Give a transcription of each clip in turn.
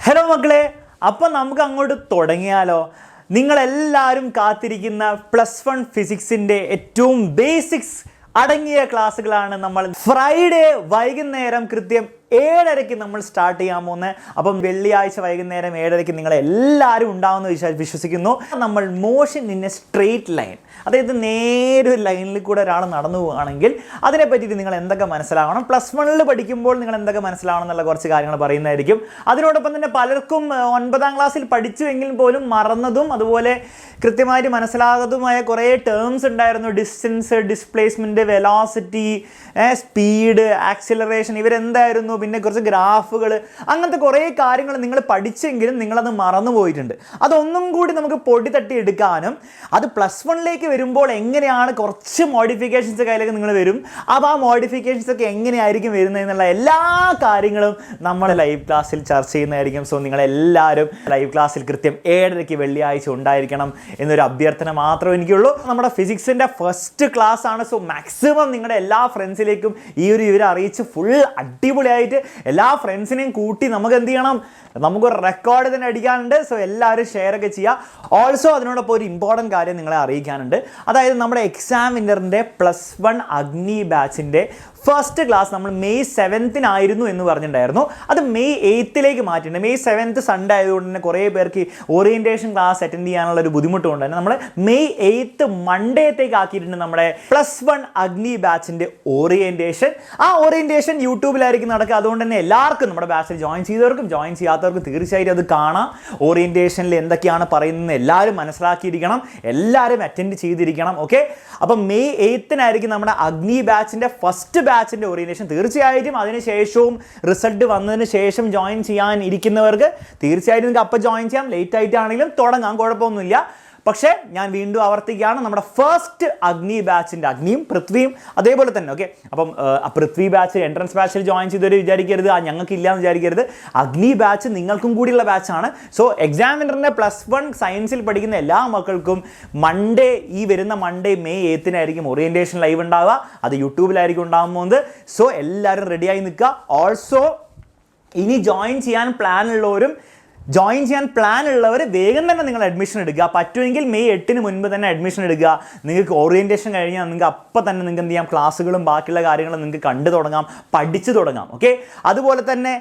Hello മക്കളെ, അപ്പം നമുക്ക് അങ്ങോട്ട് തുടങ്ങിയാലോ? നിങ്ങളെല്ലാവരും കാത്തിരിക്കുന്ന +1 ഫിസിക്സിൻ്റെ ഏറ്റവും ബേസിക്സ് അടങ്ങിയ ക്ലാസ്സുകളാണ് നമ്മൾ ഫ്രൈഡേ വൈകുന്നേരം കൃത്യം 7:30 നമ്മൾ സ്റ്റാർട്ട് ചെയ്യാൻ പോകുന്നത്. അപ്പം വെള്ളിയാഴ്ച വൈകുന്നേരം 7:30 നിങ്ങളെല്ലാവരും ഉണ്ടാവുമെന്ന് വിശ്വസിക്കുന്നു. നമ്മൾ motion in A straight line, അതായത് നേരെ ഒരു ലൈനിൽ കൂടെ ഒരാൾ നടന്നു പോവുകയാണെങ്കിൽ അതിനെ പറ്റിയിട്ട് നിങ്ങൾ എന്തൊക്കെ മനസ്സിലാവണം, +1 പഠിക്കുമ്പോൾ നിങ്ങൾ എന്തൊക്കെ മനസ്സിലാവണം എന്നുള്ള കുറച്ച് കാര്യങ്ങൾ പറയുന്നതായിരിക്കും. അതിനോടൊപ്പം തന്നെ പലർക്കും 9ാം ക്ലാസ്സിൽ പഠിച്ചുവെങ്കിൽ പോലും മറന്നതും അതുപോലെ കൃത്യമായിട്ട് മനസ്സിലാകാത്തതുമായ കുറേ ടേംസ് ഉണ്ടായിരുന്നു. Distance, displacement, velocity, speed, acceleration, ഇവരെന്തായിരുന്നു, പിന്നെ കുറച്ച് ഗ്രാഫുകൾ, അങ്ങനത്തെ കുറേ കാര്യങ്ങൾ നിങ്ങൾ പഠിച്ചെങ്കിലും നിങ്ങളത് മറന്നു പോയിട്ടുണ്ട്. അതൊന്നും കൂടി നമുക്ക് പൊടി തട്ടി എടുക്കാനും അത് +1ലേക്ക് വരുമ്പോൾ എങ്ങനെയാണ് കുറച്ച് മോഡിഫിക്കേഷൻസ് കയ്യിലേക്ക് നിങ്ങൾ വരും, അപ്പോൾ ആ മോഡിഫിക്കേഷൻസ് ഒക്കെ എങ്ങനെയായിരിക്കും വരുന്നതെന്നുള്ള എല്ലാ കാര്യങ്ങളും നമ്മൾ ലൈവ് ക്ലാസ്സിൽ ചർച്ച ചെയ്യുന്നതായിരിക്കും. സോ നിങ്ങളെല്ലാവരും ലൈവ് ക്ലാസ്സിൽ കൃത്യം 7:30 വെള്ളിയാഴ്ച ഉണ്ടായിരിക്കണം എന്നൊരു അഭ്യർത്ഥന മാത്രമേ എനിക്കുള്ളൂ. നമ്മുടെ ഫിസിക്സിൻ്റെ ഫസ്റ്റ് ക്ലാസ് ആണ്. സോ മാക്സിമം നിങ്ങളുടെ എല്ലാ ഫ്രണ്ട്സിലേക്കും ഈ ഒരു വിവരം അറിയിച്ച് ഫുൾ അടിപൊളിയായിട്ട് എല്ലാ ഫ്രണ്ട്സിനെയും കൂട്ടി നമുക്ക് എന്ത് ചെയ്യണം, നമുക്കൊരു റെക്കോർഡ് തന്നെ അടിക്കാനുണ്ട്. സോ എല്ലാവരും ഷെയർ ഒക്കെ ചെയ്യുക. ഓൾസോ അതിനോടൊപ്പം ഒരു ഇമ്പോർട്ടൻറ്റ് കാര്യം നിങ്ങളെ അറിയിക്കാനുണ്ട്. അതായത് നമ്മുടെ എക്സാം വിന്നറിൻ്റെ +1 അഗ്നി ബാച്ചിൻ്റെ ഫസ്റ്റ് ക്ലാസ് നമ്മൾ May 7th എന്ന് പറഞ്ഞിട്ടുണ്ടായിരുന്നു. അത് May 8ലേക്ക് മാറ്റിയിട്ടുണ്ട്. May 7th സൺഡേ ആയതുകൊണ്ട് തന്നെ കുറേ പേർക്ക് ഓറിയൻറ്റേഷൻ ക്ലാസ് അറ്റൻഡ് ചെയ്യാനുള്ള ഒരു ബുദ്ധിമുട്ടുകൊണ്ട് തന്നെ നമ്മൾ May 8th മൺഡേത്തേക്ക് ആക്കിയിട്ടുണ്ട് നമ്മുടെ +1 അഗ്നി ബാച്ചിൻ്റെ ഓറിയൻറ്റേഷൻ. ആ ഓറിയൻറ്റേഷൻ യൂട്യൂബിലായിരിക്കും നടക്കുക. അതുകൊണ്ട് തന്നെ എല്ലാവർക്കും നമ്മുടെ ബാച്ചിൽ ജോയിൻ ചെയ്തവർക്കും ജോയിൻ ചെയ്യാത്തവർക്കും തീർച്ചയായിട്ടും അത് കാണാം. ഓറിയൻറ്റേഷനിൽ എന്തൊക്കെയാണ് പറയുന്നത് എല്ലാവരും മനസ്സിലാക്കിയിരിക്കണം, എല്ലാവരും അറ്റൻഡ് ചെയ്തിരിക്കണം. ഓക്കെ, അപ്പം May 8th നമ്മുടെ അഗ്നി ബാച്ചിൻ്റെ ഫസ്റ്റ് ബാച്ചിൻ്റെ ഓറിയൻറ്റേഷൻ. തീർച്ചയായിട്ടും അതിനുശേഷവും റിസൾട്ട് വന്നതിന് ശേഷം ജോയിൻ ചെയ്യാൻ ഇരിക്കുന്നവർക്ക് തീർച്ചയായിട്ടും നിങ്ങൾക്ക് അപ്പം ജോയിൻ ചെയ്യാം, ലേറ്റ് ആയിട്ടാണെങ്കിലും തുടങ്ങാം, കുഴപ്പമൊന്നുമില്ല. പക്ഷേ ഞാൻ വീണ്ടും ആവർത്തിക്കുകയാണ്, നമ്മുടെ ഫസ്റ്റ് അഗ്നി ബാച്ചിൻ്റെ, അഗ്നിയും പൃഥ്വിയും അതേപോലെ തന്നെ. ഓക്കെ, അപ്പം പൃഥ്വി ബാച്ച് എൻട്രൻസ് ബാച്ചിൽ ജോയിൻ ചെയ്തവർ വിചാരിക്കരുത് ഞങ്ങൾക്കില്ല എന്ന് വിചാരിക്കരുത്. അഗ്നി ബാച്ച് നിങ്ങൾക്കും കൂടിയുള്ള ബാച്ചാണ്. സോ എക്സാമിനറിൻ്റെ +1 സയൻസിൽ പഠിക്കുന്ന എല്ലാ മക്കൾക്കും മൺഡേ, ഈ വരുന്ന Monday May 8th orientation live ഉണ്ടാവുക. അത് യൂട്യൂബിലായിരിക്കും ഉണ്ടാകാൻ പോകുന്നത്. സോ എല്ലാവരും റെഡിയായി നിൽക്കുക. ഓൾസോ ഇനി ജോയിൻ ചെയ്യാൻ പ്ലാൻ ഉള്ളവർ വേഗം തന്നെ നിങ്ങൾ അഡ്മിഷൻ എടുക്കുക. പറ്റുമെങ്കിൽ May 8th മുൻപ് തന്നെ അഡ്മിഷൻ എടുക്കുക. നിങ്ങൾക്ക് ഓറിയൻറ്റേഷൻ കഴിഞ്ഞാൽ നിങ്ങൾക്ക് അപ്പം തന്നെ നിങ്ങൾക്ക് എന്ത് ചെയ്യാം, ക്ലാസ്സുകളും ബാക്കിയുള്ള കാര്യങ്ങളും നിങ്ങൾക്ക് കണ്ടു തുടങ്ങാം, പഠിച്ചു തുടങ്ങാം. ഓക്കെ, അതുപോലെ തന്നെ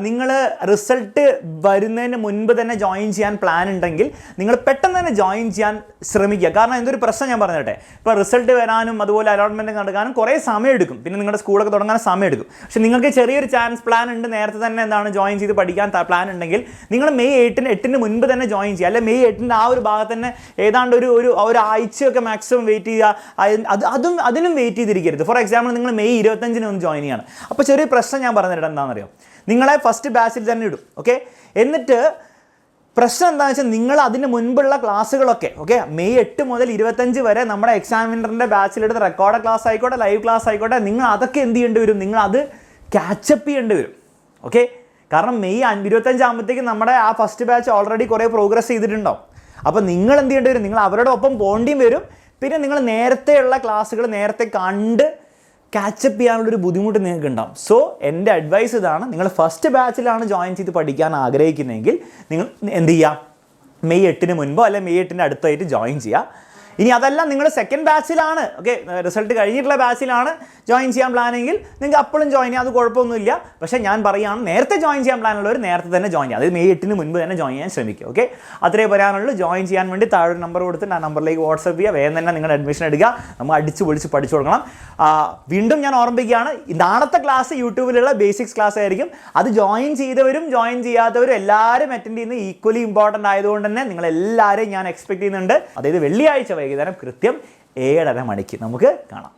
നിങ്ങൾ റിസൾട്ട് വരുന്നതിന് മുൻപ് തന്നെ ജോയിൻ ചെയ്യാൻ പ്ലാൻ ഉണ്ടെങ്കിൽ നിങ്ങൾ പെട്ടെന്ന് തന്നെ ജോയിൻ ചെയ്യാൻ ശ്രമിക്കുക. കാരണം എന്തൊരു പ്രശ്നം ഞാൻ പറഞ്ഞിട്ടെ, ഇപ്പോൾ റിസൾട്ട് വരാനും അതുപോലെ അലോട്ട്മെൻറ്റ് നടക്കാനും കുറേ സമയം എടുക്കും, പിന്നെ നിങ്ങളുടെ സ്കൂളൊക്കെ തുടങ്ങാൻ സമയം എടുക്കും. പക്ഷേ നിങ്ങൾക്ക് ചെറിയൊരു പ്ലാൻ ഉണ്ട്, നേരത്തെ തന്നെ എന്താണ് ജോയിൻ ചെയ്ത് പഠിക്കാൻ പ്ലാൻ ഉണ്ടെങ്കിൽ നിങ്ങൾ May 8th മുൻപ് തന്നെ ജോയിൻ ചെയ്യുക. അല്ലെ May 8th ആ ഒരു ഭാഗത്ത് തന്നെ ഏതാണ്ട് ഒരു ആഴ്ചയൊക്കെ മാക്സിമം വെയിറ്റ് ചെയ്യുക. അതിനും വെയിറ്റ് ചെയ്തിരിക്കരുത്. ഫോർ എക്സാമ്പിൾ നിങ്ങൾ May 25 ഒന്ന് ജോയിൻ ചെയ്യാണ്. അപ്പോൾ ചെറിയ പ്രശ്നം ഞാൻ പറഞ്ഞിട്ട് എന്താണെന്നറിയോ, നിങ്ങളെ ഫസ്റ്റ് ബാച്ചിൽ തന്നെ ഇടും. ഓക്കെ, എന്നിട്ട് പ്രശ്നം എന്താണെന്ന് വെച്ചാൽ നിങ്ങൾ അതിന് മുൻപുള്ള ക്ലാസ്സുകളൊക്കെ May 8 മുതൽ 25 വരെ നമ്മുടെ എക്സാമിനറിൻ്റെ ബാച്ചിലെടുത്ത റെക്കോർഡ് ക്ലാസ് ആയിക്കോട്ടെ, ലൈവ് ക്ലാസ് ആയിക്കോട്ടെ, നിങ്ങൾ അതൊക്കെ എന്ത് ചെയ്യേണ്ടി വരും, നിങ്ങൾ അത് ക്യാച്ചപ്പ് ചെയ്യേണ്ടി വരും. ഓക്കെ, കാരണം May 25 ആകുമ്പോഴത്തേക്കും നമ്മുടെ ആ ഫസ്റ്റ് ബാച്ച് ഓൾറെഡി കുറേ പ്രോഗ്രസ് ചെയ്തിട്ടുണ്ടാവും. അപ്പോൾ നിങ്ങൾ എന്ത് ചെയ്യേണ്ടി വരും, നിങ്ങൾ അവരുടെ ഒപ്പം പോകേണ്ടിയും വരും. പിന്നെ നിങ്ങൾ നേരത്തെയുള്ള ക്ലാസ്സുകൾ നേരത്തെ കണ്ട് ക്യാച്ചപ്പ് ചെയ്യാനുള്ളൊരു ബുദ്ധിമുട്ട് നിങ്ങൾക്ക് ഉണ്ടാവും. സോ എൻ്റെ അഡ്വൈസ് ഇതാണ്, നിങ്ങൾ ഫസ്റ്റ് ബാച്ചിലാണ് ജോയിൻ ചെയ്ത് പഠിക്കാൻ ആഗ്രഹിക്കുന്നതെങ്കിൽ നിങ്ങൾ എന്ത് ചെയ്യുക, May 8th മുൻപോ അല്ലെങ്കിൽ May 8th അടുത്തായിട്ട് ജോയിൻ ചെയ്യുക. ഇനി അതല്ല നിങ്ങൾ സെക്കൻഡ് ബാച്ചിലാണ്, ഓക്കെ, റിസൾട്ട് കഴിഞ്ഞിട്ടുള്ള ബാച്ചിലാണ് ജോയിൻ ചെയ്യാൻ പ്ലാനെങ്കിൽ നിങ്ങൾക്ക് അപ്പോഴും ജോയിൻ ചെയ്യാം, അത് കുഴപ്പമൊന്നുമില്ല. പക്ഷേ ഞാൻ പറയുകയാണ്, നേരത്തെ ജോയിൻ ചെയ്യാൻ പ്ലാനുള്ളവർ നേരത്തെ തന്നെ ജോയിൻ ചെയ്യാം, അതായത് May 8th മുൻപ് തന്നെ ജോയിൻ ചെയ്യാൻ ശ്രമിക്കുക. ഓക്കെ, അത്രേ പറയാനുള്ളൂ. ജോയിൻ ചെയ്യാൻ വേണ്ടി താഴെ ഒരു നമ്പർ കൊടുത്തിട്ട് ആ നമ്പറിലേക്ക് വാട്സപ്പ് ചെയ്യുക. വേഗം തന്നെ നിങ്ങൾ അഡ്മിഷൻ എടുക്കുക. നമ്മൾ അടിച്ച് പൊളിച്ച് പഠിച്ചു കൊടുക്കണം. വീണ്ടും ഞാൻ ഓർമ്മിപ്പിക്കുകയാണ്, നാളത്തെ ക്ലാസ് യൂട്യൂബിലുള്ള ബേസിക്സ് ക്ലാസ് ആയിരിക്കും. അത് ജോയിൻ ചെയ്തവരും ജോയിൻ ചെയ്യാത്തവരും എല്ലാവരും അറ്റൻഡ് ചെയ്യുന്നത് ഈക്വലി ഇമ്പോർട്ടൻ്റ് ആയതുകൊണ്ട് തന്നെ നിങ്ങളെല്ലാവരെയും ഞാൻ എക്സ്പെക്ട് ചെയ്യുന്നുണ്ട്. അതായത് വെള്ളിയാഴ്ച വൈകുന്നേരം കൃത്യം 7:30 നമുക്ക് കാണാം.